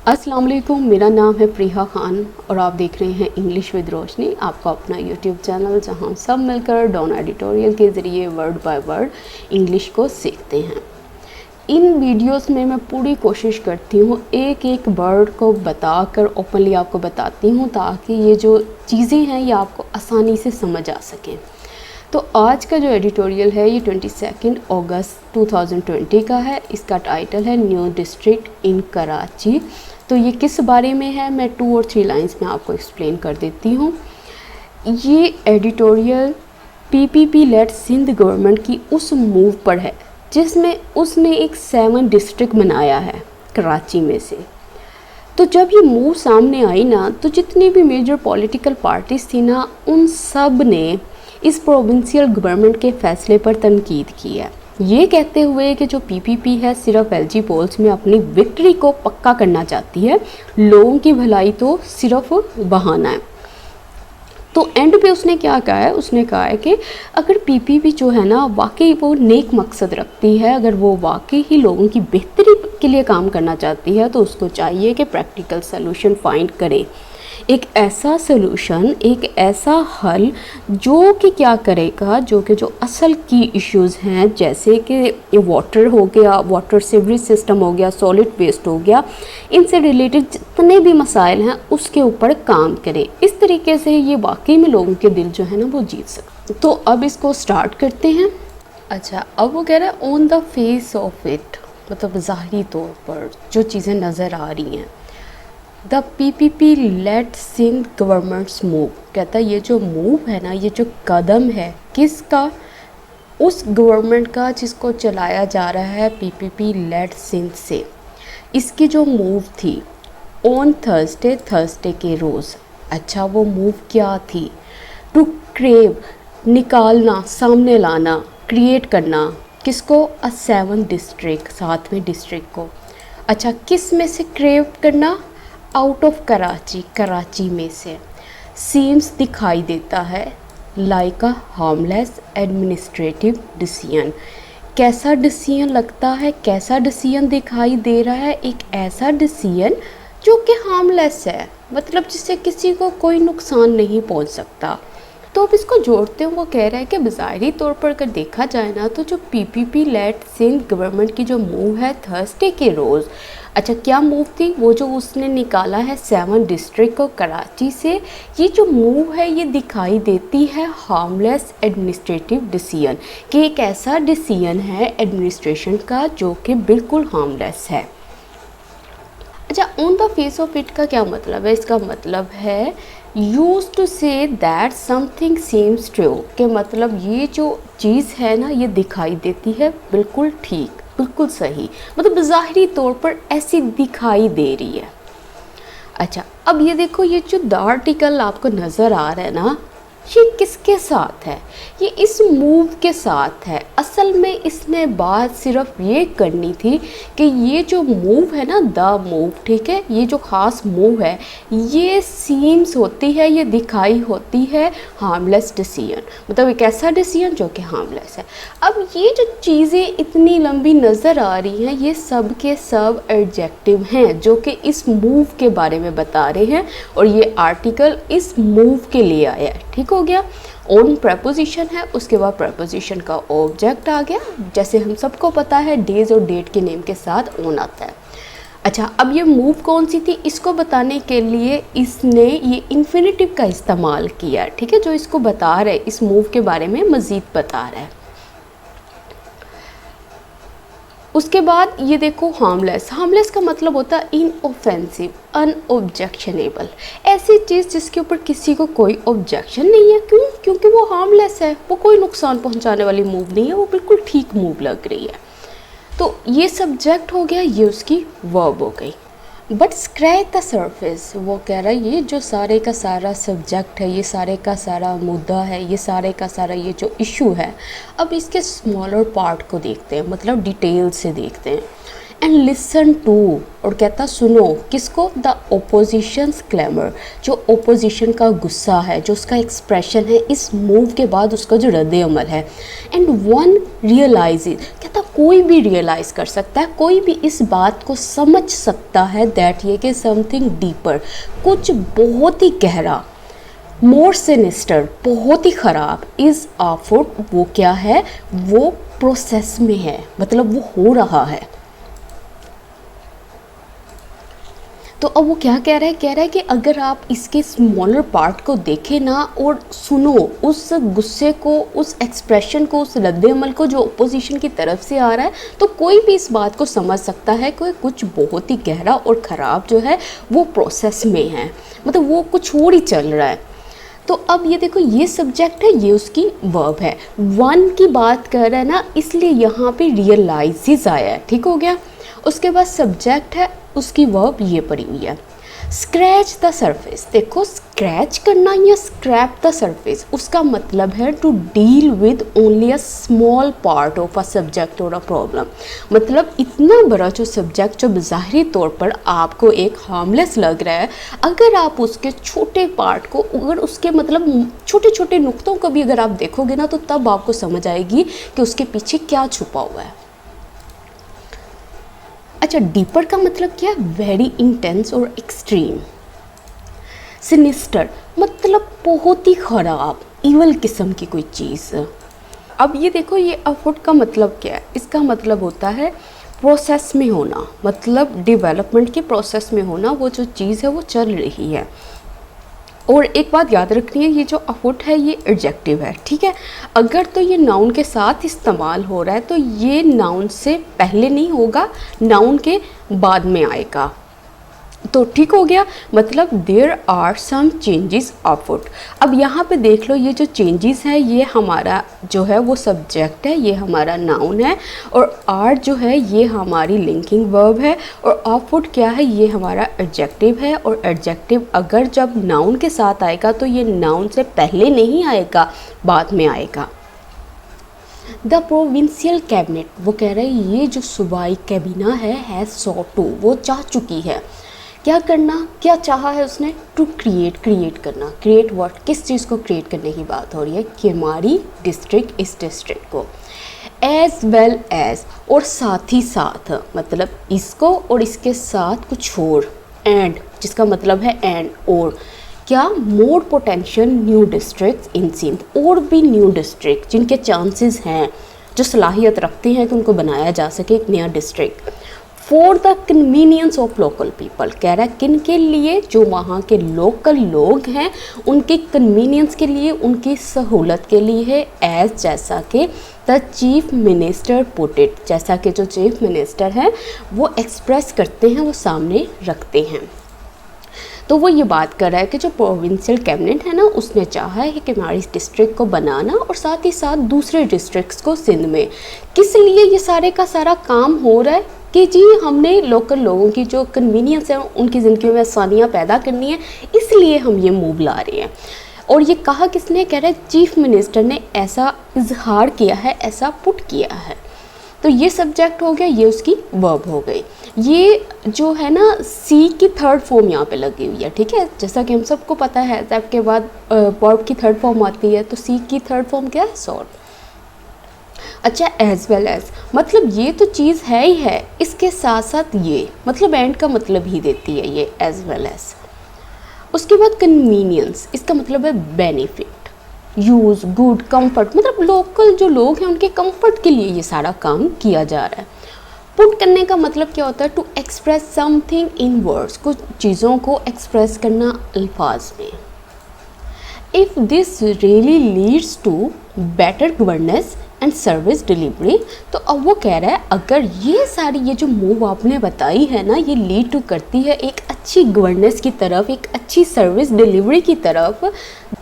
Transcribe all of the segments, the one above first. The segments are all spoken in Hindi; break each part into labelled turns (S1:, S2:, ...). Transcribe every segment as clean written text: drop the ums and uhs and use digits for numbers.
S1: अस्सलाम वालेकुम, मेरा नाम है प्रिया खान और आप देख रहे हैं इंग्लिश विद रोशनी, आपका अपना यूट्यूब चैनल जहां हम सब मिलकर डॉन एडिटोरियल के ज़रिए वर्ड बाय वर्ड इंग्लिश को सीखते हैं। इन वीडियोस में मैं पूरी कोशिश करती हूँ एक एक वर्ड को बताकर ओपनली आपको बताती हूँ ताकि ये जो चीज़ें हैं ये आपको आसानी से समझ आ सकें। तो आज का जो एडिटोरियल है ये 22 अगस्त 2020 का है। इसका टाइटल है न्यू डिस्ट्रिक्ट इन कराची। तो ये किस बारे में है, मैं 2 और 3 लाइंस में आपको एक्सप्लेन कर देती हूँ। ये editorial PPP led Sindh government की उस मूव पर है जिसमें उसने एक 7 डिस्ट्रिक्ट बनाया है कराची में से। तो जब ये मूव सामने आई ना, तो जितनी भी मेजर पॉलिटिकल पार्टीज थी ना, उन सब ने इस प्रोविंशियल गवर्नमेंट के फैसले पर तनकीद की है, ये कहते हुए कि जो पीपीपी है सिर्फ एलजी पोल्स में अपनी विक्ट्री को पक्का करना चाहती है, लोगों की भलाई तो सिर्फ बहाना है। तो एंड पे उसने क्या कहा है, उसने कहा है कि अगर पीपीपी जो है ना वाकई वो नेक मकसद रखती है, अगर वो वाकई ही लोगों की बेहतरी के लिए काम करना चाहती है, तो उसको चाहिए कि प्रैक्टिकल सलूशन फाइंड करे, एक ऐसा सलूशन, एक ऐसा हल जो कि क्या करेगा, जो असल की इश्यूज़ हैं, जैसे कि वाटर हो गया, वाटर सीवरेज सिस्टम हो गया, सॉलिड वेस्ट हो गया, इनसे रिलेटेड जितने भी मसाइल हैं उसके ऊपर काम करे। इस तरीके से ये वाकई में लोगों के दिल जो है ना वो जीत सकते। तो अब इसको स्टार्ट करते हैं। अच्छा, अब वो कह रहा है on the face of it, मतलब ज़ाहिरी तौर पर जो चीज़ें नज़र आ रही हैं, the PPP led Sindh government's move, कहता है ये जो मूव है ना, ये जो कदम है किसका, उस गवर्नमेंट का जिसको चलाया जा रहा है पीपीपी लेट सिंध से। इसकी जो मूव थी ऑन थर्सडे के रोज़। अच्छा, वो मूव क्या थी, टू क्रेव, निकालना, सामने लाना, क्रिएट करना, किसको, 7 डिस्ट्रिक्ट, 7वें डिस्ट्रिक्ट को। अच्छा, किस में से क्रेव करना, आउट ऑफ कराची, कराची में से। सीम्स, दिखाई देता है, लाइक अ हार्मलेस एडमिनिस्ट्रेटिव डिसीजन, कैसा डिसीजन लगता है, कैसा डिसीजन दिखाई दे रहा है, एक ऐसा डिसीजन जो कि हार्मलेस है, मतलब जिससे किसी को कोई नुकसान नहीं पहुंच सकता। तो अब इसको जोड़ते हुए वो कह रहा है कि ज़ाहिरी तौर पर अगर देखा जाए ना, तो जो पीपीपी लेड सिंध गवर्नमेंट की जो मूव है थर्सडे के रोज़, अच्छा क्या मूव थी, वो जो उसने निकाला है 7 डिस्ट्रिक्ट को कराची से, ये जो मूव है ये दिखाई देती है हार्मलेस एडमिनिस्ट्रेटिव डिसीजन, कि एक ऐसा डिसीजन है एडमिनिस्ट्रेशन का जो कि बिल्कुल हार्मलेस है। अच्छा, on the face of it का क्या मतलब है, इसका मतलब है use to say that something seems true, के मतलब ये जो चीज़ है ना ये दिखाई देती है बिल्कुल ठीक, बिल्कुल सही, मतलब ज़ाहिरी तौर पर ऐसी दिखाई दे रही है। अच्छा, अब ये देखो, ये जो द आर्टिकल आपको नज़र आ रहा है ना, ये किसके साथ है, ये इस मूव के साथ है। असल में इसने बात सिर्फ ये करनी थी कि ये जो मूव है ना, द मूव, ठीक है, ये जो ख़ास मूव है ये सीम्स होती है, ये दिखाई होती है हार्मलेस डिसीजन, मतलब एक ऐसा डिसीजन जो कि हार्मलेस है। अब ये जो चीज़ें इतनी लंबी नज़र आ रही हैं, ये सब के सब एडजेक्टिव हैं जो कि इस मूव के बारे में बता रहे हैं, और ये आर्टिकल इस मूव के लिए आया है। ठीक हो गया, ऑन प्रपोजिशन है, उसके बाद प्रपोजिशन का ऑब्जेक्ट आ गया, जैसे हम सबको पता है डेज और डेट के नेम के साथ ऑन आता है। अच्छा, अब ये मूव कौन सी थी, इसको बताने के लिए इसने ये इन्फिनेटिव का इस्तेमाल किया, ठीक है, जो इसको बता रहा है, इस मूव के बारे में मज़ीद बता रहा है। उसके बाद ये देखो हार्मलेस, हार्मलेस का मतलब होता है इनऑफेंसिव, अनऑब्जेक्शनेबल, ऐसी चीज़ जिसके ऊपर किसी को कोई ऑब्जेक्शन नहीं है। क्यों, क्योंकि वो हार्मलेस है, वो कोई नुकसान पहुंचाने वाली मूव नहीं है, वो बिल्कुल ठीक मूव लग रही है। तो ये सब्जेक्ट हो गया, ये उसकी वर्ब हो गई। बट स्क्रैच द सरफेस, वो कह रहा है ये जो सारे का सारा सब्जेक्ट है, ये सारे का सारा मुद्दा है, ये सारे का सारा ये जो इशू है, अब इसके स्मॉलर पार्ट को देखते हैं, मतलब डिटेल से देखते हैं। एंड लिसन टू, और कहता सुनो किसको, द ओपोजिशंस क्लेमर, जो ओपोजिशन का गुस्सा है, जो उसका एक्सप्रेशन है इस मूव के बाद, उसका जो रद्द अमल है। एंड वन रियलाइज, कहता कोई भी रियलाइज़ कर सकता है, कोई भी इस बात को समझ सकता है दैट ये कि समथिंग डीपर, कुछ बहुत ही गहरा, मोर सिनिस्टर, बहुत ही ख़राब, इज़ अफुट, वो क्या है, वो प्रोसेस में है, मतलब वो हो रहा है। तो अब वो क्या कह रहा है कि अगर आप इसके स्मॉलर पार्ट को देखें ना और सुनो उस गुस्से को, उस एक्सप्रेशन को, उस रद्द-ए-अमल को जो अपोजिशन की तरफ से आ रहा है, तो कोई भी इस बात को समझ सकता है कि कुछ बहुत ही गहरा और ख़राब जो है वो प्रोसेस में है, मतलब वो कुछ और ही चल रहा है। तो अब ये देखो, ये सब्जेक्ट है, ये उसकी वर्ब है, वन की बात कर रहा है ना, इसलिए यहाँ पे रियलाइज़ आया है, ठीक हो गया। उसके बाद सब्जेक्ट है, उसकी वर्ब ये पड़ी हुई है, स्क्रैच द सरफेस। देखो स्क्रैच करना या स्क्रैप द सरफेस, उसका मतलब है to deal with only a small part of a subject और अ प्रॉब्लम। मतलब इतना बड़ा जो सब्जेक्ट जो ज़ाहिरी तौर पर आपको एक हार्मलेस लग रहा है, अगर आप उसके छोटे पार्ट को, अगर उसके मतलब छोटे छोटे नुक्तों को भी अगर आप देखोगे ना, तो तब आपको समझ आएगी कि उसके पीछे क्या छुपा हुआ है। अच्छा, डीपर का मतलब क्या है, वेरी इंटेंस और एक्सट्रीम। सिनिस्टर मतलब बहुत ही ख़राब, इवल किस्म की कोई चीज़। अब ये देखो, ये अफुट का मतलब क्या है, इसका मतलब होता है प्रोसेस में होना, मतलब डेवलपमेंट के प्रोसेस में होना, वो जो चीज़ है वो चल रही है। और एक बात याद रखनी है, ये जो अफुट है ये एडजेक्टिव है, ठीक है। अगर तो ये नाउन के साथ इस्तेमाल हो रहा है तो ये नाउन से पहले नहीं होगा, नाउन के बाद में आएगा, तो ठीक हो गया। मतलब there are some changes afoot. अब यहाँ पे देख लो, ये जो चेंजेस है ये हमारा जो है वो सब्जेक्ट है, ये हमारा नाउन है, और आर जो है ये हमारी लिंकिंग वर्ब है, और अफुट क्या है, ये हमारा एडजेक्टिव है। और एडजेक्टिव अगर जब नाउन के साथ आएगा तो ये नाउन से पहले नहीं आएगा, बाद में आएगा। द प्रोविंशियल कैबिनेट, वो कह रहे हैं ये जो सूबाई कैबिना है, हैज़ सॉट टू, वो चाह चुकी है, क्या करना, क्या चाहा है उसने, टू क्रिएट, क्रिएट करना। क्रिएट व्हाट, किस चीज़ को क्रिएट करने की बात हो रही है, कि हमारी डिस्ट्रिक्ट, इस डिस्ट्रिक्ट को। एज वेल एज, और साथ ही साथ, मतलब इसको और इसके साथ कुछ और, एंड जिसका मतलब है एंड और, क्या, more potential new district in Sindh, और भी न्यू डिस्ट्रिक्ट जिनके चांसेस हैं, जो सलाहियत रखते हैं कि उनको बनाया जा सके एक नया district. For the convenience of local people, कह रहा है किन के लिए, जो वहाँ के लोकल लोग हैं उनके कन्वीनियंस के लिए, उनकी सहूलत के लिए है। एज, जैसा कि the chief minister put it, जैसा कि जो चीफ मिनिस्टर हैं वो एक्सप्रेस करते हैं, वो सामने रखते हैं। तो वो ये बात कर रहा है कि जो प्रोविंशियल कैबिनेट है ना, उसने चाहा है कि हमारी डिस्ट्रिक्ट को बनाना और साथ ही साथ दूसरे डिस्ट्रिक्ट्स को सिंध में। किस लिए ये सारे का सारा काम हो रहा है, कि जी हमने लोकल लोगों की जो कन्वीनियंस है, उनकी ज़िंदगी में आसानियाँ पैदा करनी है, इसलिए हम ये मूव ला रहे हैं। और ये कहा किसने, कह रहा है चीफ मिनिस्टर ने ऐसा इजहार किया है, ऐसा पुट किया है। तो ये सब्जेक्ट हो गया, ये उसकी वर्ब हो गई। ये जो है ना, सी की थर्ड फॉर्म यहाँ पे लगी हुई है, ठीक है। जैसा कि हम सबको पता है दैट के बाद वर्ब की थर्ड फॉर्म आती है, तो सी की थर्ड फॉर्म क्या है, सॉर्ट। अच्छा, एज वेल एज, मतलब ये तो चीज़ है ही है, इसके साथ साथ ये, मतलब एंड का मतलब ही देती है ये एज वेल एज। उसके बाद कन्वीनियंस, इसका मतलब है बेनिफिट, यूज़, गुड, कंफर्ट, मतलब लोकल जो लोग हैं उनके कंफर्ट के लिए ये सारा काम किया जा रहा है। पुट करने का मतलब क्या होता है, to express something in words, कुछ चीज़ों को एक्सप्रेस करना अल्फाज में। If this really leads to better governance and service delivery, तो अब वो कह रहा है अगर ये सारी ये जो मूव आपने बताई है ना, ये लीड टू करती है एक अच्छी गवर्नेंस की तरफ, एक अच्छी सर्विस डिलीवरी की तरफ,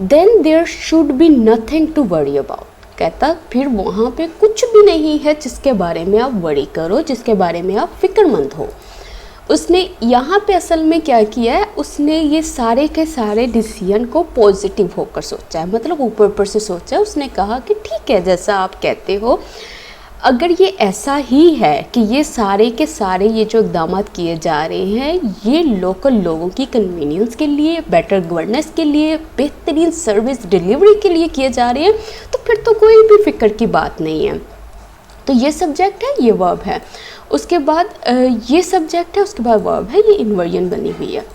S1: then there should be nothing to worry about. कहता फिर वहाँ पे कुछ भी नहीं है जिसके बारे में आप वरी करो, जिसके बारे में आप फिक्रमंद हो। उसने यहाँ पे असल में क्या किया है, उसने ये सारे के सारे डिसीजन को पॉजिटिव होकर सोचा है, मतलब ऊपर ऊपर से सोचा है। उसने कहा कि ठीक है, जैसा आप कहते हो, अगर ये ऐसा ही है कि ये सारे के सारे ये जो इक़दाम किए जा रहे हैं ये लोकल लोगों की कन्वीनियंस के लिए, बेटर गवर्नेंस के लिए, बेहतरीन सर्विस डिलीवरी के लिए किए जा रहे हैं, तो फिर तो कोई भी फ़िक्र की बात नहीं है। तो ये सब्जेक्ट है, ये वर्ब है, उसके बाद ये सब्जेक्ट है, उसके बाद वर्ब है, ये इन्वर्जन बनी हुई है।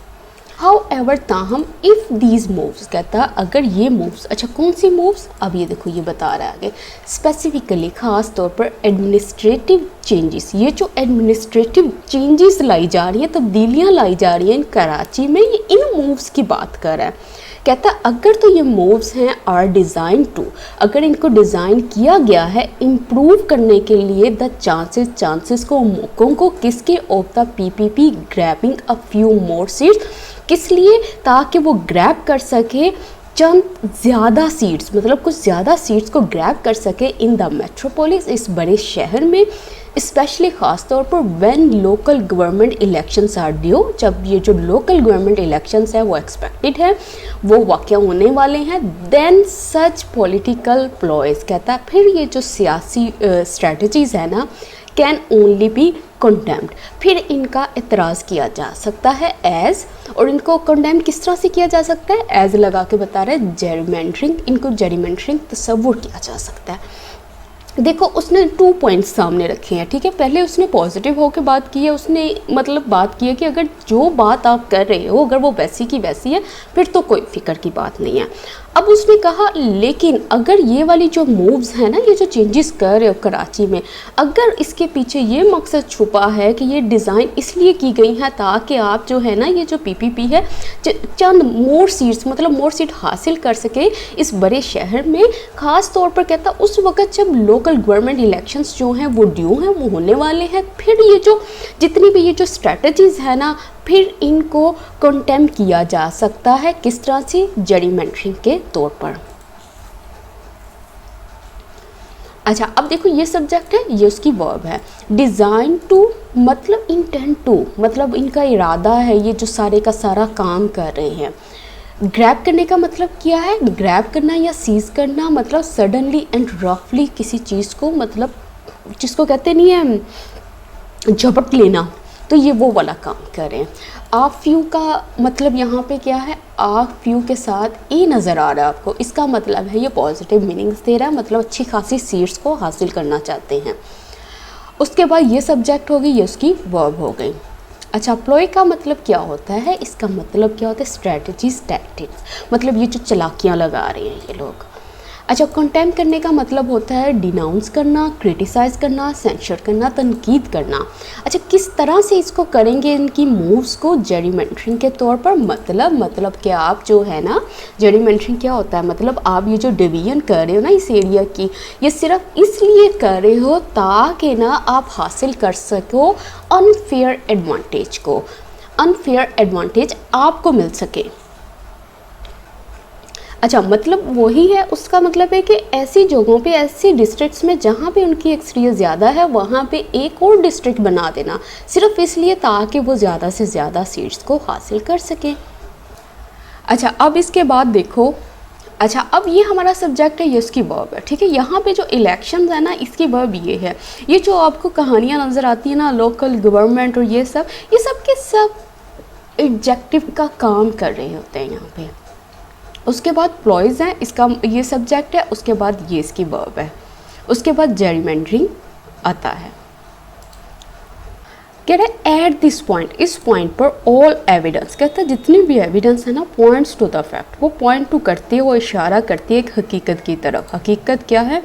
S1: हाउ एवर ताहम इफ़ दीज मूव्स, कहता अगर ये मूव्स, अच्छा कौन सी मूव्स, अब ये देखो ये बता रहा है आगे, स्पेसिफिकली ख़ास तौर पर एडमिनिस्ट्रेटिव चेंजेस, ये जो एडमिनिस्ट्रेटिव चेंजेस लाई जा रही हैं, तब्दीलियाँ लाई जा रही हैं इन कराची में, ये इन मूव्स की बात कर रहा है। कहता अगर तो ये मूव्स हैं आर डिज़ाइन टू, अगर इनको डिज़ाइन किया गया है इम्प्रूव करने के लिए द चांसेस को, मौक़ों को, किसके, of the PPP grabbing a few more seats, किस लिए, ताकि वो ग्रैब कर सके चंद ज़्यादा सीट्स, मतलब कुछ ज़्यादा सीट्स को ग्रैब कर सके इन द मेट्रोपोलिस, इस बड़े शहर में, स्पेशली ख़ास तौर पर when local government elections are due, जब ये जो लोकल गवर्नमेंट इलेक्शंस है वो एक्सपेक्टेड है, वो वाक़या होने वाले हैं, देन सच पॉलिटिकल प्लॉयज़, कहता है फिर ये जो सियासी स्ट्रेटजीज़ है ना, कैन ओनली बी कंडेम्ड, फिर इनका एतराज़ किया जा सकता है एज, और इनको कंडेम किस तरह से किया जा सकता है, एज लगा के बता रहे हैं जेरिमेंटरिंग, इनको जेरिमेंटरिंग तस्वुर किया जा सकता है। देखो उसने 2 पॉइंट्स सामने रखे हैं, ठीक है, पहले उसने पॉजिटिव होकर बात की है, उसने मतलब बात की है कि अगर जो बात आप कर रहे हो अगर वो वैसी की वैसी है फिर तो कोई फ़िक्र की बात नहीं है। अब उसने कहा लेकिन अगर ये वाली जो मूव्स हैं ना, ये जो चेंजेस कर रहे हो कराची में, अगर इसके पीछे ये मकसद छुपा है कि ये डिज़ाइन इसलिए की गई है ताकि आप जो है ना ये जो पीपीपी है चंद मोर सीट्स, मतलब मोर सीट हासिल कर सके इस बड़े शहर में, ख़ास तौर पर कहता उस वक्त जब लोकल गवर्नमेंट इलेक्शंस जो हैं वो ड्यू हैं, वो होने वाले हैं, फिर ये जो जितनी भी ये जो स्ट्रेटजीज़ है ना, फिर इनको कंटेम किया जा सकता है, किस तरह से, जेरिमेंटरिंग के तौर पर। अच्छा अब देखो ये सब्जेक्ट है, ये उसकी वर्ब है। डिज़ाइन टू मतलब इंटेंट टू, मतलब इनका इरादा है, ये जो सारे का सारा काम कर रहे हैं। ग्रैब करने का मतलब क्या है, ग्रैब करना या सीज करना, मतलब सडनली एंड रफली किसी चीज़ को, मतलब जिसको कहते नहीं है झपट लेना, तो ये वो वाला काम कर रहे हैं। आ फ्यू का मतलब यहाँ पे क्या है, आ फ्यू के साथ ए नज़र आ रहा है आपको, इसका मतलब है ये पॉजिटिव मीनिंग्स दे रहा है, मतलब अच्छी खासी सीट्स को हासिल करना चाहते हैं। उसके बाद ये सब्जेक्ट हो गई, ये उसकी वर्ब हो गई। अच्छा प्लॉय का मतलब क्या होता है, इसका मतलब क्या होता है, स्ट्रेटजीज टैक्टिक्स, मतलब ये जो चालाकियाँ लगा रहे हैं ये लोग। अच्छा कंटेम करने का मतलब होता है डिनाउंस करना, क्रिटिसाइज़ करना, सेंशर करना, तनकीद करना। अच्छा किस तरह से इसको करेंगे, इनकी मूव्स को, जेरिमेंटरिंग के तौर पर, मतलब कि आप जो है ना, जेरिमेंटरिंग क्या होता है, मतलब आप ये जो डिवीजन कर रहे हो ना इस एरिया की, ये सिर्फ इसलिए कर रहे हो ताकि ना आप हासिल कर सको अनफेयर एडवांटेज को, अनफेयर एडवांटेज आपको मिल सके। अच्छा मतलब वही है, उसका मतलब है कि ऐसी जगहों पे, ऐसी डिस्ट्रिक्ट्स में जहाँ पे उनकी एक्सपीरियंस ज़्यादा है वहाँ पे एक और डिस्ट्रिक्ट बना देना, सिर्फ इसलिए ताकि वो ज़्यादा से ज़्यादा सीट्स को हासिल कर सकें। अच्छा अब इसके बाद देखो, अच्छा अब ये हमारा सब्जेक्ट है, ये उसकी वर्ब है, ठीक है। यहाँ पे जो इलेक्शंस है ना, इसकी वर्ब ये है। ये जो आपको कहानियाँ नज़र आती हैं ना, लोकल गवर्नमेंट और ये सब के सब एडजेक्टिव का काम कर रहे होते हैं यहाँ पे। उसके बाद प्लॉयज़ हैं, इसका ये सब्जेक्ट है, उसके बाद ये इसकी वर्ब है, उसके बाद जेरिमेंटरिंग आता है। कह रहे हैं एट दिस पॉइंट, इस पॉइंट पर ऑल एविडेंस, कहता है जितनी भी एविडेंस है ना, पॉइंट्स टू द फैक्ट, वो पॉइंट टू करती है, वो इशारा करती है एक हकीकत की तरफ। हकीकत क्या है,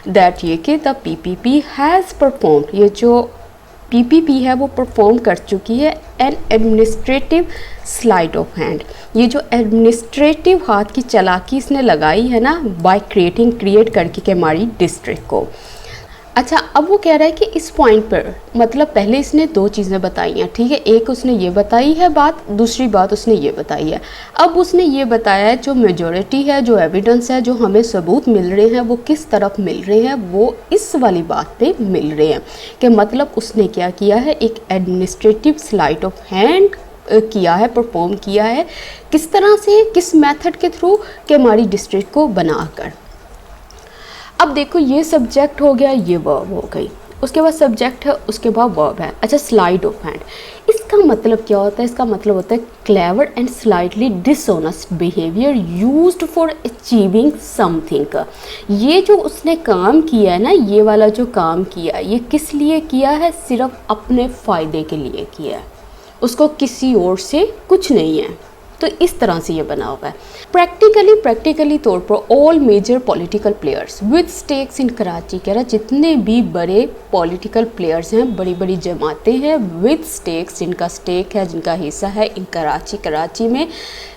S1: दैट ये कि द पीपीपी हैज़ परफॉर्म्ड, ये जो पीपीपी है वो परफॉर्म कर चुकी है N administrative slide of hand, ये जो एडमिनिस्ट्रेटिव हाथ की चालाकी इसने लगाई है ना, बाय क्रिएट करके के हमारी डिस्ट्रिक्ट को। अच्छा अब वो कह रहा है कि इस पॉइंट पर, मतलब पहले इसने 2 चीज़ें बताई हैं, ठीक है, एक उसने ये बताई है बात, दूसरी बात उसने ये बताई है। अब उसने ये बताया है जो मेजॉरिटी है, जो एविडेंस है, जो हमें सबूत मिल रहे हैं, वो किस तरफ मिल रहे हैं, वो इस वाली बात पे मिल रहे हैं कि मतलब उसने क्या किया है, एक एडमिनिस्ट्रेटिव स्लाइड ऑफ हैंड किया है, परफॉर्म किया है, किस तरह से, किस मेथड के थ्रू, कि हमारी डिस्ट्रिक्ट को बनाकर। अब देखो ये सब्जेक्ट हो गया, ये वर्ब हो गई, उसके बाद सब्जेक्ट है, उसके बाद वर्ब है। अच्छा, स्लाइड ऑफ हैंड, इसका मतलब क्या होता है? इसका मतलब होता है clever and slightly dishonest behaviour used for achieving something. ये जो उसने काम किया है ना, ये वाला जो काम किया है, ये किस लिए किया है? सिर्फ अपने फ़ायदे के लिए किया है, उसको किसी और से कुछ नहीं है। तो इस तरह से ये बना हुआ है। प्रैक्टिकली तौर पर all major political players with stakes in Karachi, कह रहा जितने भी बड़े पॉलिटिकल प्लेयर्स हैं, बड़ी बड़ी जमातें हैं, विद स्टेक्स, जिनका स्टेक है, जिनका हिस्सा है इन कराची में,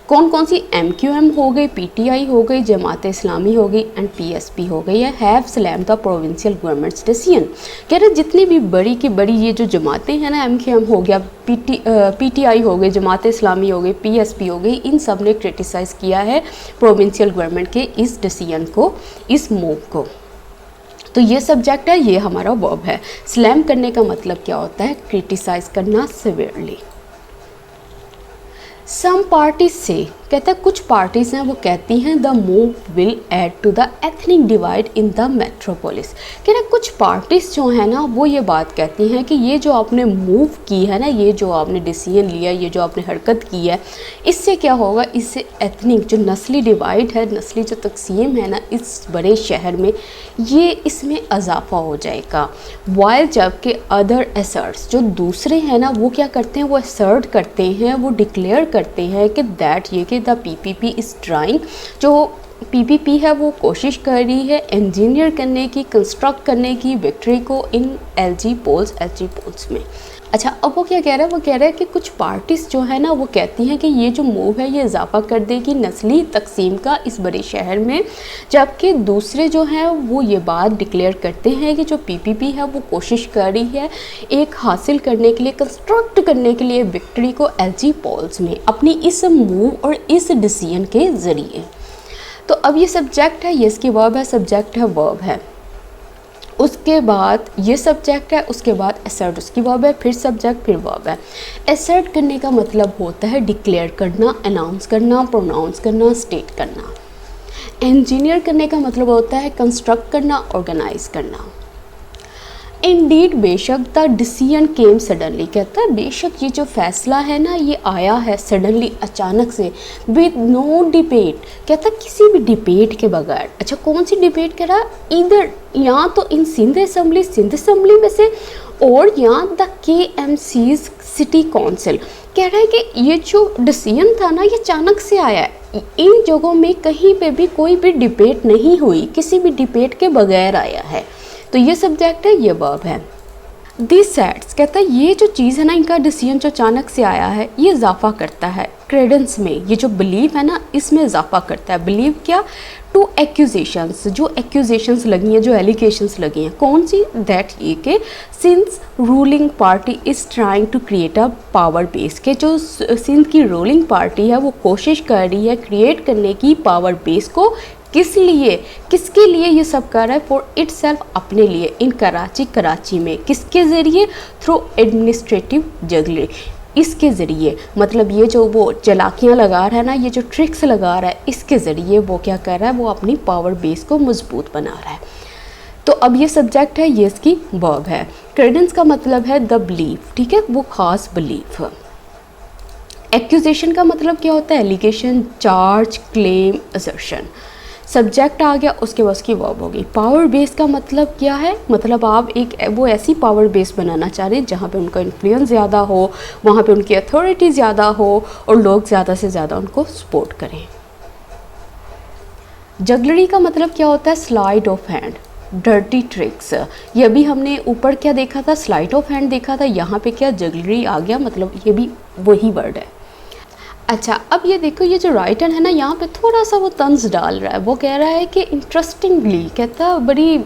S1: कौन कौन सी? MQM हो गई, PTI हो गई, जमात इस्लामी हो गई एंड PSP हो गई है। Have slam the provincial governments decision, कह रहे जितनी भी बड़ी की बड़ी ये जो जमातें हैं ना, MQM हो गया, PTI हो गई, जमात इस्लामी हो गई, PSP हो गई, इन सब ने क्रिटिसाइज़ किया है प्रोविंशियल गवर्नमेंट के इस डिसीजन को, इस मूव को। तो ये सब्जेक्ट है, ये हमारा वर्ब है। स्लैम करने का मतलब क्या होता है? क्रिटिसाइज़ करना सिवियरली। सम पार्टीज से, कहता है कुछ पार्टीज़ हैं वो कहती हैं the move will add to the ethnic divide in the metropolis. कह रहे कुछ पार्टीज़ जो है ना वो ये बात कहती हैं कि ये जो आपने मूव की है ना, ये जो आपने डिसीजन लिया, ये जो आपने हरकत की है, इससे क्या होगा? इससे एथनिक जो नस्ली डिवाइड है, नस्ली जो तकसीम है ना इस बड़े शहर में, ये इसमें इजाफा हो जाएगा। वाइल जबकि अदर असर्ट्स, जो दूसरे हैं ना वो क्या करते हैं? वो असर्ट करते हैं, वो डिक्लेयर करते हैं कि दैट ये कि द PPP इज़ ट्राइंग, जो PPP है वो कोशिश कर रही है इंजीनियर करने की, कंस्ट्रक्ट करने की विक्ट्री को इन LG पोल्स में। अच्छा, अब वो क्या कह रहा है? वो कह रहा है कि कुछ पार्टीज़ जो है ना वो कहती हैं कि ये जो मूव है ये इजाफा कर देगी नस्ली तकसीम का इस बड़े शहर में, जबकि दूसरे जो हैं वो ये बात डिक्लेयर करते हैं कि जो PPP है वो कोशिश कर रही है एक हासिल करने के लिए, कंस्ट्रक्ट करने के लिए विक्ट्री को LG पोल्स में अपनी इस मूव और इस डिसीजन के ज़रिए। तो अब ये सब्जेक्ट है, ये इसकी वर्ब है, सब्जेक्ट है, वर्ब है, उसके बाद ये सब्जेक्ट है, उसके बाद असर्ट उसकी वर्ब है, फिर सब्जेक्ट, फिर वर्ब है। असर्ट करने का मतलब होता है डिक्लेयर करना, अनाउंस करना, प्रोनाउंस करना, स्टेट करना। इंजीनियर करने का मतलब होता है कंस्ट्रक्ट करना, ऑर्गेनाइज करना। इंडीड, बेशक द डिसीजन केम सडनली, कहता है बेशक ये जो फैसला है ना ये आया है सडनली, अचानक से, विद नो डिबेट, कहता है किसी भी डिबेट के बगैर। अच्छा, कौन सी डिबेट कह रहा? इधर या तो इन सिंध असेंबली में से, और या द KMC's सिटी काउंसिल, कह रहा है कि ये जो डिसीजन था ना ये अचानक से आया है, इन जगहों में कहीं पे भी कोई भी डिबेट नहीं हुई, किसी भी डिबेट के बगैर आया है। तो ये सब्जेक्ट है, ये वर्ब है। दिस सेट्स, कहता है ये जो चीज़ है ना, इनका डिसीजन जो अचानक से आया है ये इजाफा करता है क्रेडेंस में, ये जो बिलीव है ना इसमें इजाफा करता है। बिलीव क्या? टू एक्यूजेशंस, जो एक्यूजेशंस लगी हैं, जो एलिगेशंस लगी हैं, कौन सी? दैट ये कि since ruling party is trying to create a power base, के जो सिंध की रूलिंग पार्टी है वो कोशिश कर रही है क्रिएट करने की पावर बेस को। किस लिए, किसके लिए ये सब कर रहा है? फॉर इट सेल्फ, अपने लिए, इन कराची में, किसके ज़रिए? थ्रू एडमिनिस्ट्रेटिव जगलरी, इसके ज़रिए, मतलब ये जो वो चलाकियाँ लगा रहा है ना, ये जो ट्रिक्स लगा रहा है, इसके ज़रिए वो क्या कर रहा है? वो अपनी पावर बेस को मजबूत बना रहा है। तो अब ये सब्जेक्ट है, ये इसकी वर्ब है। क्रेडेंस का मतलब है द बिलीफ, ठीक है, वो ख़ास बिलीफ। एक्यूजेशन का मतलब क्या होता है? Allegation, charge, claim, assertion. Subject आ गया, उसके बाद उसकी वर्ब हो गई। पावर बेस का मतलब क्या है? मतलब आप एक वो ऐसी पावर बेस बनाना चाह रहे हैं जहाँ पे उनका इन्फ्लुएंस ज़्यादा हो, वहाँ पे उनकी अथॉरिटी ज़्यादा हो और लोग ज़्यादा से ज़्यादा उनको सपोर्ट करें। जगलरी का मतलब क्या होता है? Slide of hand, dirty tricks. ये अभी हमने ऊपर क्या देखा था? स्लाइड ऑफ हैंड देखा था, यहाँ पे क्या जगलरी आ गया, मतलब ये भी वही वर्ड है। अच्छा, अब ये देखो, ये जो राइटर है ना यहाँ पे थोड़ा सा वो तंज डाल रहा है। वो कह रहा है कि इंटरेस्टिंगली, कहता बड़ी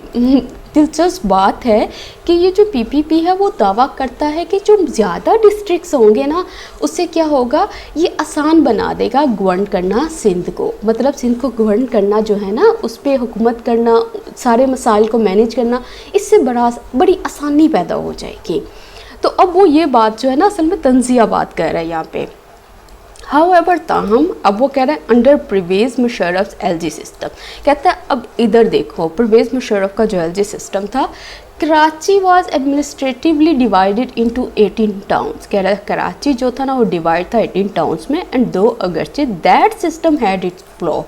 S1: दिलचस्प बात है कि ये जो PPP है वो दावा करता है कि जो ज़्यादा डिस्ट्रिक्ट्स होंगे ना उससे क्या होगा, ये आसान बना देगा गवर्न करना सिंध को। मतलब सिंध को गवर्न करना जो है ना, उस पर हुकूमत करना, सारे मसाइल को मैनेज करना, इससे बड़ी आसानी पैदा हो जाएगी। तो अब वो ये बात जो है ना असल में तंजिया बात कर रहा है यहाँ पे। हाउएवर ताहम अब वो कह रहे हैं under Pervez Musharraf LG system, कहता है अब इधर देखो परवेज मुशर्रफ का जो एलजी सिस्टम था, Karachi was administratively divided into 18 towns, कह रहा है कराची जो था ना वो डिवाइड था 18 टाउन्स में, एंड दो अगरचे that system had it's flaw,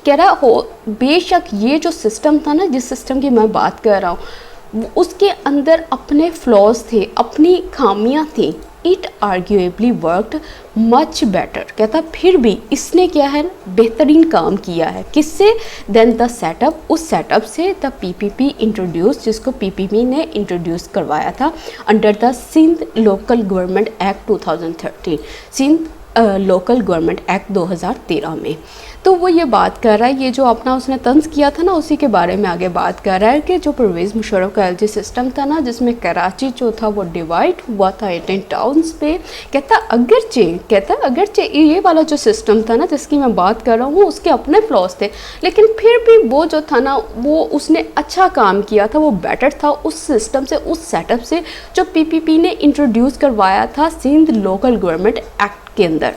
S1: कह रहा हो बेशक ये जो सिस्टम था ना, जिस सिस्टम की मैं बात कर रहा हूँ उसके अंदर अपने फ्लॉज थे, अपनी खामियां थी, it arguably worked much better, कहता फिर भी इसने क्या है बेहतरीन काम किया है, किससे, देन द सेटअप, उस सेटअप से द पीपीपी इंट्रोड्यूस, जिसको पीपीपी ने इंट्रोड्यूस करवाया था under the Sindh local government act 2013, Sindh local government act 2013 में। तो वो ये बात कर रहा है, ये जो अपना उसने तंज किया था ना उसी के बारे में आगे बात कर रहा है कि जो परवेज़ मुशर्रफ का एलजी सिस्टम था ना, जिसमें कराची जो था वो डिवाइड हुआ था 18 टाउन्स पे, कहता अगरचे ये वाला जो सिस्टम था ना जिसकी मैं बात कर रहा हूँ उसके अपने फ्लॉज थे, लेकिन फिर भी वो जो था ना वो उसने अच्छा काम किया था, वो बेटर था उस सिस्टम से, उस सेटअप से जो पीपीपी ने इंट्रोड्यूस करवाया था सिंध लोकल गवर्नमेंट एक्ट के अंदर।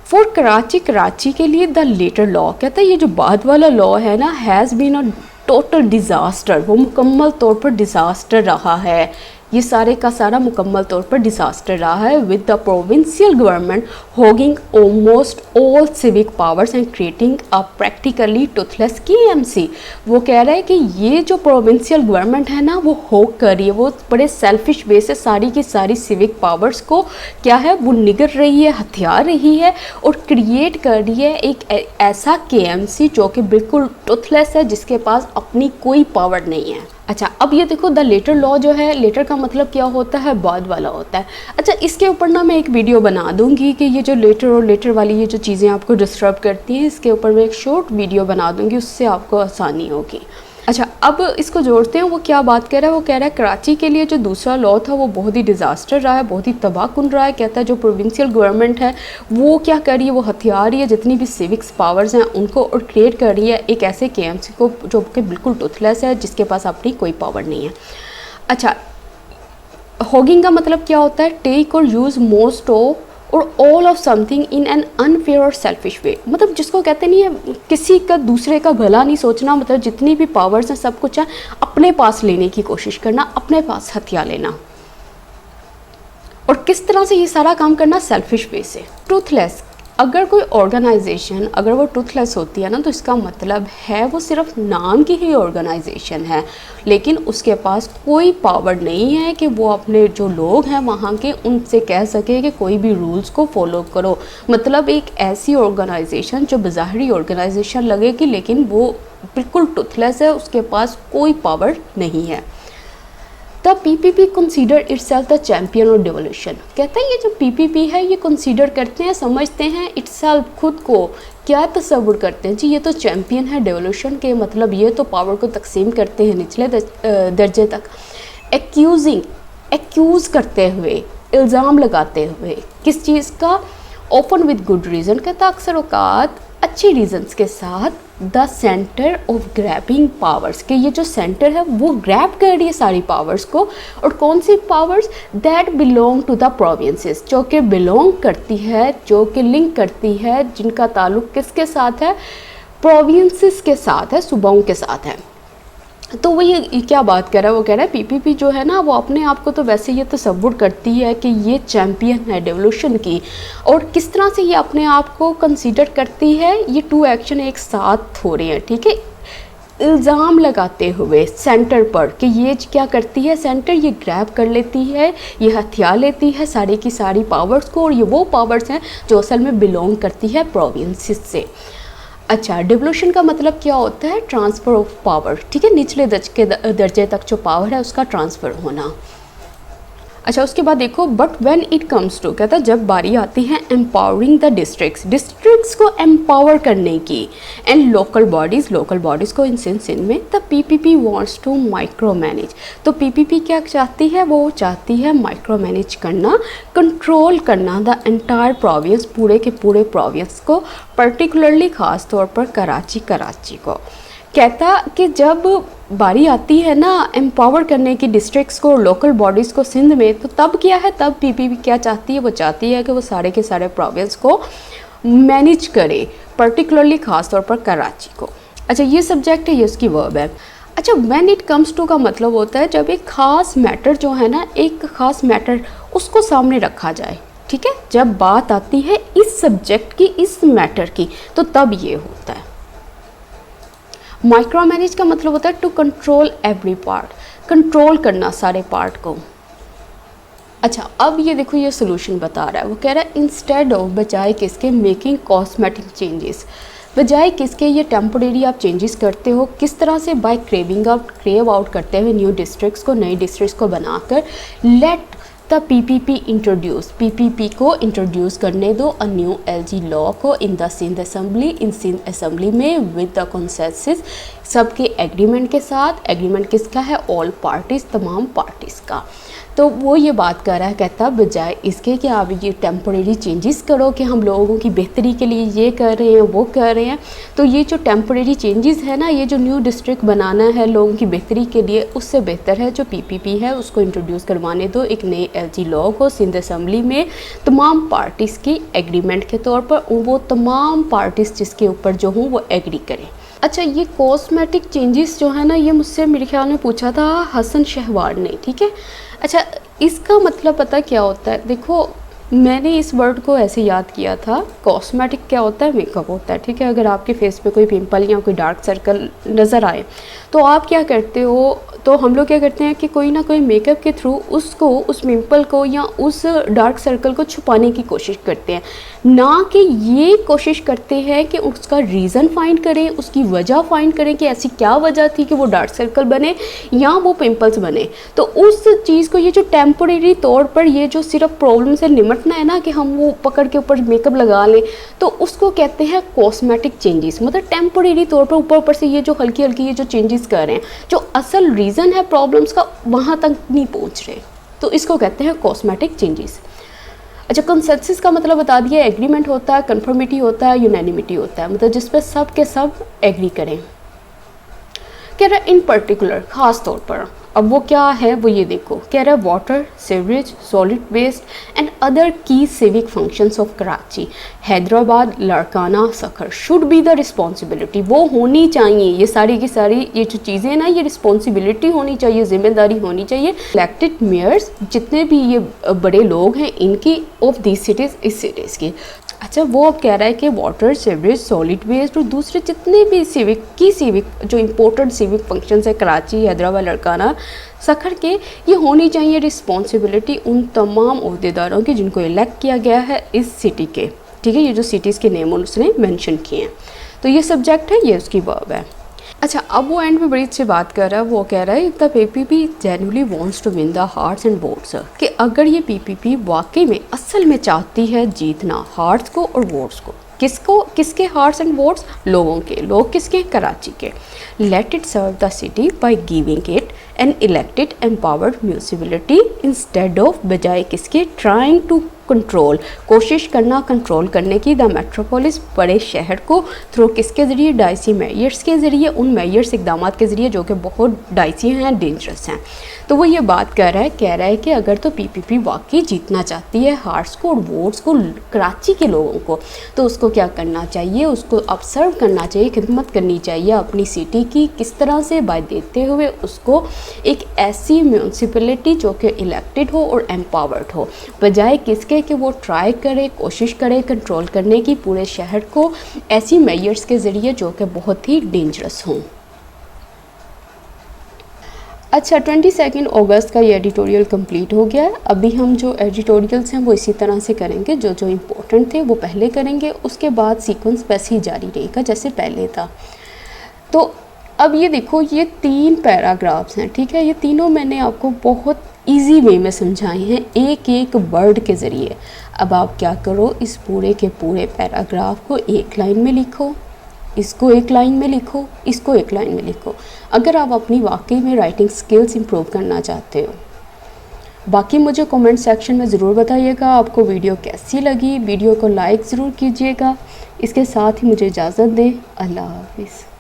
S1: फॉर कराची के लिए द लेटर लॉ, कहता है ये जो बाद वाला लॉ है ना has been a total disaster, वो मुकम्मल तौर पर डिज़ास्टर रहा है, ये सारे का सारा मुकम्मल तौर पर डिज़ास्टर रहा है, with the provincial government hogging almost all civic powers and creating a practically toothless KMC. वो कह रहा है कि ये जो प्रोविंशियल गवर्नमेंट है ना वो होग कर रही है, वो बड़े सेल्फिश वे से सारी की सारी सिविक पावर्स को क्या है वो निगल रही है, हथियार रही है और क्रिएट कर रही है एक ऐसा केएमसी जो कि बिल्कुल टूथलेस है, जिसके पास अपनी कोई पावर नहीं है। अच्छा अब ये देखो द लेटर लॉ जो है, लेटर का मतलब क्या होता है, बाद वाला होता है। अच्छा इसके ऊपर ना मैं एक वीडियो बना दूंगी कि ये जो लेटर और लेटर वाली ये जो चीज़ें आपको डिस्टर्ब करती हैं, इसके ऊपर मैं एक शॉर्ट वीडियो बना दूंगी, उससे आपको आसानी होगी। अच्छा अब इसको जोड़ते हैं, वो क्या बात कर रहा है, वो कह रहा है कराची के लिए जो दूसरा लॉ था वो बहुत ही डिज़ास्टर रहा है, बहुत ही तबाहकुन रहा है। कहता है जो प्रोविंशियल गवर्नमेंट है वो क्या कर रही है, वो हथियार रही है जितनी भी सिविक्स पावर्स हैं उनको और क्रिएट कर रही है एक ऐसे केएमसी को जो कि बिल्कुल टूथलेस है, जिसके पास अपनी कोई पावर नहीं है। अच्छा होगिंग का मतलब क्या होता है, टेक और यूज़ मोस्ट ऑफ और all of something in an unfair और सेल्फिश वे, मतलब जिसको कहते नहीं है किसी का दूसरे का भला नहीं सोचना, मतलब जितनी भी पावर्स हैं सब कुछ है अपने पास लेने की कोशिश करना, अपने पास हथियार लेना। और किस तरह से ये सारा काम करना, सेल्फिश वे से। टूथलेस, अगर कोई ऑर्गेनाइजेशन अगर वो टूथलेस होती है ना तो इसका मतलब है वो सिर्फ नाम की ही ऑर्गेनाइजेशन है, लेकिन उसके पास कोई पावर नहीं है कि वो अपने जो लोग हैं वहाँ के उनसे कह सके कि कोई भी रूल्स को फॉलो करो। मतलब एक ऐसी ऑर्गेनाइजेशन जो बाहरी ऑर्गेनाइजेशन लगेगी लेकिन वो बिल्कुल टूथलेस है, उसके पास कोई पावर नहीं है। The PPP consider itself the champion of devolution, कहता है ये जो पीपीपी है ये कंसीडर करते हैं, समझते हैं इटसेल्फ खुद को क्या तस्वुर करते हैं जी, ये तो चैम्पियन है डिवोल्यूशन के, मतलब ये तो पावर को तकसीम करते हैं निचले दर्जे तक। एक्यूज़ करते हुए, इल्ज़ाम लगाते हुए, किस चीज़ का, ओपन विद गुड रीज़न, कहता अक्सर औकात अच्छी रीजंस के साथ, the centre of grabbing powers, के ये जो सेंटर है वो ग्रैब कर रही है सारी पावर्स को, और कौन सी powers, that belong to the provinces, जो कि बिलोंग करती है, जो कि लिंक करती है, जिनका ताल्लुक किसके साथ है, प्रोविंसेस के साथ है, सूबाओं के साथ है। तो वो ये क्या बात कर रहा है, वो कह रहा है पीपीपी जो है ना वो अपने आप को तो वैसे ये तस्वुर करती है कि ये चैम्पियन है डिवोल्यूशन की, और किस तरह से ये अपने आप को कंसीडर करती है, ये टू एक्शन एक साथ हो रहे हैं, ठीक है। इल्ज़ाम लगाते हुए सेंटर पर कि ये क्या करती है, सेंटर ये ग्रैब कर लेती है, ये हथियार लेती है सारी की सारी पावर्स को, और ये वो पावर्स हैं जो असल में बिलोंग करती है प्रोविंसेस से। अच्छा डिवोल्यूशन का मतलब क्या होता है, ट्रांसफ़र ऑफ पावर, ठीक है, निचले दर्जे तक जो पावर है उसका ट्रांसफ़र होना। अच्छा उसके बाद देखो, but when it comes to, कहता है जब बारी आती है एम्पावरिंग द डिस्ट्रिक्ट्स को एम्पावर करने की, एंड लोकल बॉडीज़ को इन सेंस में, the PPP wants to micro manage, तो पीपीपी क्या चाहती है, वो चाहती है माइक्रो मैनेज करना, कंट्रोल करना द एंटायर प्रोविंस, पूरे के पूरे प्रोविंस को, पर्टिकुलरली ख़ास तौर पर कराची को। कहता कि जब बारी आती है ना एम्पावर करने की डिस्ट्रिक्ट्स को, लोकल बॉडीज़ को सिंध में, तो तब क्या है, तब पीपीपी क्या चाहती है, वो चाहती है कि वो सारे के सारे प्रोविंस को मैनेज करे, पर्टिकुलरली ख़ास तौर पर कराची को। अच्छा, ये सब्जेक्ट है, ये उसकी वर्ब है। अच्छा, व्हेन इट कम्स टू का मतलब होता है जब एक ख़ास मैटर जो है ना, एक ख़ास मैटर उसको सामने रखा जाए, ठीक है, जब बात आती है इस सब्जेक्ट की, इस मैटर की, तो तब ये होता है। माइक्रो मैनेज का मतलब होता है to control every part, control करना सारे पार्ट को। अच्छा, अब ये देखो, ये सोल्यूशन बता रहा है, वो कह रहा है इंस्टेड ऑफ, बजाय किसके, मेकिंग कॉस्मेटिक चेंजेस, बजाय किसके ये टेम्पोरेरी आप चेंजेस करते हो, किस तरह से, बाय क्रेव आउट करते हुए न्यू डिस्ट्रिक्ट्स को, नई डिस्ट्रिक्ट्स को बनाकर, let the PPP introduce, PPP को इंट्रोड्यूस करने दो, अ न्यू एलजी लॉ को in the Sindh assembly, in Sindh assembly में, विद द कंसेंसस, सबके एग्रीमेंट के साथ। एग्रीमेंट किसका है, ऑल पार्टीज़, तमाम पार्टीज़ का। तो वो ये बात कर रहा है, कहता बजाय इसके कि आप ये टेम्पोरेरी चेंजेस करो कि हम लोगों की बेहतरी के लिए ये कर रहे हैं, वो कर रहे हैं, तो ये जो टेम्पोरेरी चेंजेस है ना, ये जो न्यू डिस्ट्रिक्ट बनाना है लोगों की बेहतरी के लिए, उससे बेहतर है जो पीपीपी है उसको इंट्रोड्यूस करवाने दो एक नए एलजी लॉ को सिंध असेंबली में, तमाम पार्टीज़ की एग्रीमेंट के तौर पर, वो तमाम पार्टीज़ जिसके ऊपर जो हों वो एग्री करें। अच्छा, ये कॉस्मेटिक चेंजेस जो है ना, ये मुझसे मेरे ख्याल में पूछा था हसन शहवार ने, ठीक है। अच्छा, इसका मतलब पता क्या होता है, देखो मैंने इस वर्ड को ऐसे याद किया था, कॉस्मेटिक क्या होता है, मेकअप होता है, ठीक है। अगर आपके फेस पे कोई पिंपल या कोई डार्क सर्कल नज़र आए तो आप क्या करते हो, तो हम लोग क्या करते हैं कि कोई ना कोई मेकअप के थ्रू उसको, उस पिंपल को या उस डार्क सर्कल को छुपाने की कोशिश करते हैं, ना कि ये कोशिश करते हैं कि उसका रीज़न फाइंड करें, उसकी वजह फाइंड करें कि ऐसी क्या वजह थी कि वो डार्क सर्कल बने या वो पिंपल्स बने। तो उस चीज़ को, ये जो टेम्पोरेरी तौर पर ये जो सिर्फ प्रॉब्लम से निमटना है ना, कि हम वो पकड़ के ऊपर मेकअप लगा लें, तो उसको कहते हैं कॉस्मेटिक चेंजेस। मतलब टेम्पोरेरी तौर पर ऊपर से ये जो हल्की हल्की ये जो चेंजेस कर रहे हैं, जो असल रीज़न है प्रॉब्लम्स का वहाँ तक नहीं पहुँच रहे, तो इसको कहते हैं कॉस्मेटिक चेंजेस। अच्छा, कंसेंसस का मतलब बता दिया, एग्रीमेंट होता है, कन्फर्मिटी होता है, यूनैनिमिटी होता है, मतलब जिस पे सब के सब एग्री करें। कह रहा है इन पर्टिकुलर, ख़ास तौर पर, अब वो क्या है वो ये देखो, कह रहा है water, sewerage, solid waste and other key civic functions of Karachi, Hyderabad, Larkana, Sukkur should be the responsibility, वो होनी चाहिए, ये सारी की सारी ये जो चीज़ें ना, ये रिस्पॉन्सिबिलिटी होनी चाहिए, जिम्मेदारी होनी चाहिए इलेक्टेड मेयर्स, जितने भी ये बड़े लोग हैं इनकी, ऑफ दिस सिटीज़, इस सिटीज़ की। अच्छा, वो अब कह रहा है कि वाटर, सीवरेज, सॉलिड वेस्ट और दूसरे जितने भी सिविक जो इम्पोर्टेंट सिविक फंक्शंस है कराची, हैदराबाद, लाड़काना, सखर के, ये होनी चाहिए रिस्पॉन्सिबिलिटी उन तमाम ओहदेदारों की जिनको इलेक्ट किया गया है इस सिटी के, ठीक है। ये जो सिटीज़ के नेम उसने मेंशन किए हैं, तो ये सब्जेक्ट है, ये उसकी वर्ब है। अच्छा, अब वो एंड में बड़ी अच्छी बात कर रहा है, वो कह रहा है the PPP genuinely wants to win the hearts and votes, कि अगर ये पीपीपी वाकई में असल में चाहती है जीतना हार्ट्स को और वोट्स को, किसको, किसके हार्ट्स एंड वोट्स, लोगों के, लोग किसके, कराची के, let it serve the city by giving it an elected empowered municipality instead of, बजाय किसके, ट्राइंग टू कंट्रोल, कोशिश करना कंट्रोल करने की, द मेट्रोपोलिस, बड़े शहर को, थ्रू किसके ज़रिए, डाइसी मेयर्स के ज़रिए, उन मेयर्स इकदाम के ज़रिए जो कि बहुत डाइसी हैं, डेंजरस हैं। तो वो ये बात कर रहा है, कह रहा है कि अगर तो पीपीपी वाकई जीतना चाहती है हार्ट्स को और वोट्स को, कराची के लोगों को, तो उसको क्या करना चाहिए, उसको ऑब्जर्व करना चाहिए, खिदमत करनी चाहिए अपनी सिटी की, किस तरह से, बाय देते हुए उसको एक ऐसी म्यूनसिपैलिटी जो कि इलेक्टेड हो और एम्पावर्ड हो, बजाय किसके कि वो ट्राई करे, कोशिश करे कंट्रोल करने की पूरे शहर को ऐसी मेयर्स के ज़रिए जो कि बहुत ही डेंजरस हों। अच्छा, 22 अगस्त का ये एडिटोरियल कंप्लीट हो गया है। अभी हम जो एडिटोरियल्स हैं वो इसी तरह से करेंगे, जो जो इम्पोर्टेंट थे वो पहले करेंगे, उसके बाद सीक्वेंस वैसे ही जारी रहेगा जैसे पहले था। तो अब ये देखो, ये 3 पैराग्राफ्स हैं, ठीक है। ये तीनों मैंने आपको बहुत इजी वे में समझाए हैं, एक एक वर्ड के ज़रिए। अब आप क्या करो, इस पूरे के पूरे पैराग्राफ को एक लाइन में लिखो, इसको एक लाइन में लिखो, इसको एक लाइन में लिखो, अगर आप अपनी वाकई में राइटिंग स्किल्स इंप्रूव करना चाहते हो। बाकी मुझे कमेंट सेक्शन में ज़रूर बताइएगा आपको वीडियो कैसी लगी, वीडियो को लाइक ज़रूर कीजिएगा। इसके साथ ही मुझे इजाज़त दें, अल्लाह हाफिज़।